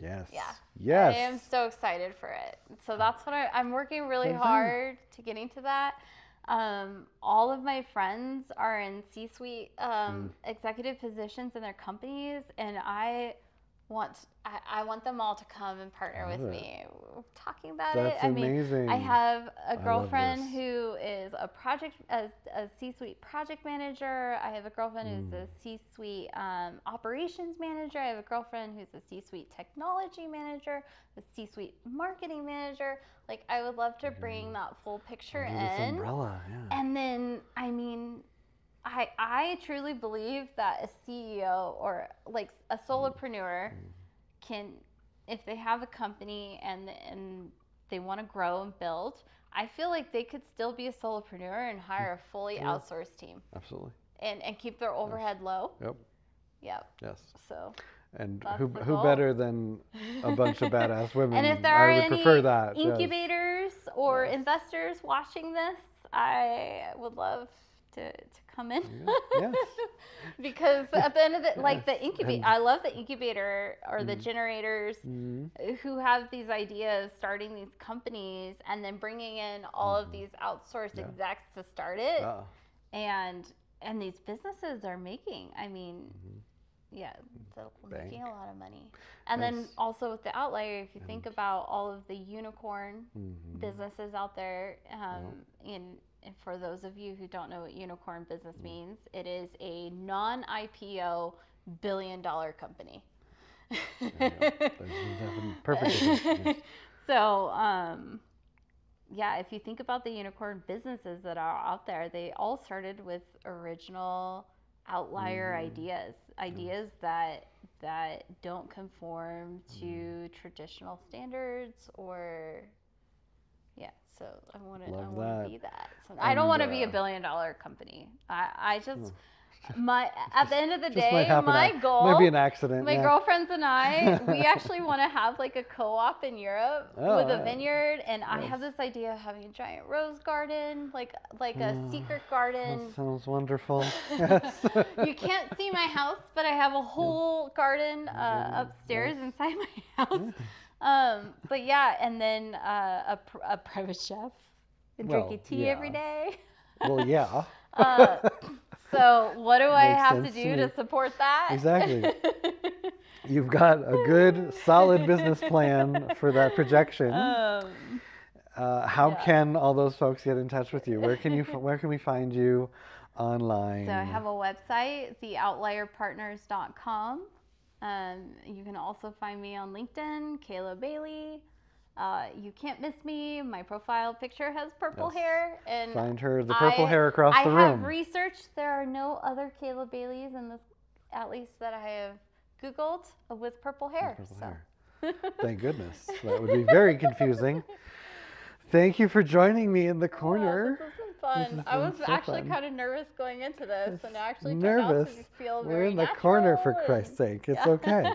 Yes. Yeah. Yes. I am so excited for it. So that's what I'm working really hard to getting to that. All of my friends are in C-suite executive positions in their companies, and I want them all to come and partner with me. We're talking about it. That's amazing. I have a girlfriend who is a C-suite project manager. I have a girlfriend who's a C-suite operations manager. I have a girlfriend who's a C-suite technology manager, a C-suite marketing manager. Like, I would love to bring that full picture in. This umbrella, yeah. And then, I mean, I truly believe that a CEO or like a solopreneur can, if they have a company and they want to grow and build, I feel like they could still be a solopreneur and hire a fully outsourced team. Absolutely. And keep their overhead low. Yep. Yep. Yes. So. And who better than a bunch of badass women? And if there are I would prefer that. Incubators or investors watching this, I would love to come in. Yes. Because at the end of the, like the incubator, I love the incubator or the generators who have these ideas, starting these companies, and then bringing in all of these outsourced execs to start it. And these businesses are making, I mean, making a lot of money. And then also with the Outlier, if you think about all of the unicorn businesses out there, and for those of you who don't know what unicorn business means, it is a non-IPO billion-dollar company. Perfect. So, if you think about the unicorn businesses that are out there, they all started with original outlier ideas that don't conform to traditional standards or so I want to be that. So I don't want to be a billion-dollar company. I just at the end of the day, my goal might be an accident. My girlfriends and I, we actually want to have like a co-op in Europe with a vineyard, and I have this idea of having a giant rose garden, like a secret garden. That sounds wonderful. You can't see my house, but I have a whole garden upstairs inside my house. But and then a private chef and drinking tea every day. Well, yeah. So what do I have to do to support that? Exactly. You've got a good, solid business plan for that projection. How can all those folks get in touch with you? Where can we find you online? So I have a website, theoutlierpartners.com. You can also find me on LinkedIn, Kayla Bailey. You can't miss me. My profile picture has purple hair, and find her the purple hair across the room. I have researched. There are no other Kayla Baileys in this, at least that I have Googled, with purple hair. Thank goodness. That would be very confusing. Thank you for joining me in the corner. This has been fun. I was actually kind of nervous going into this, and actually turned out to feel very We're in the natural corner, for Christ's sake. It's okay.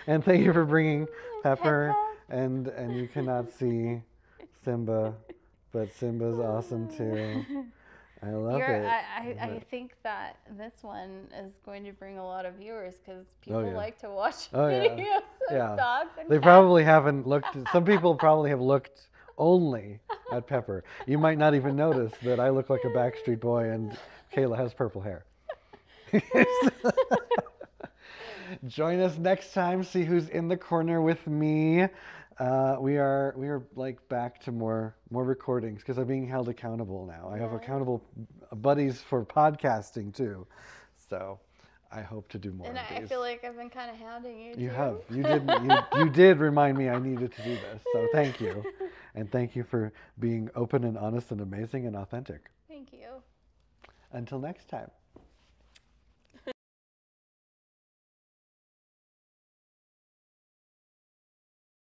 And thank you for bringing Pepper. And you cannot see Simba, but Simba's awesome too. I love it. I think that this one is going to bring a lot of viewers because people like to watch videos of dogs and They cats. Probably haven't looked. Some people probably have looked only at Pepper. You might not even notice that I look like a Backstreet Boy and Kayla has purple hair. Join us next time. See who's in the corner with me. We are like back to more recordings because I'm being held accountable now. I have accountable buddies for podcasting too, so I hope to do more. And I feel like I've been kind of hounding you. You have. You did remind me I needed to do this. So thank you, and thank you for being open and honest and amazing and authentic. Thank you. Until next time.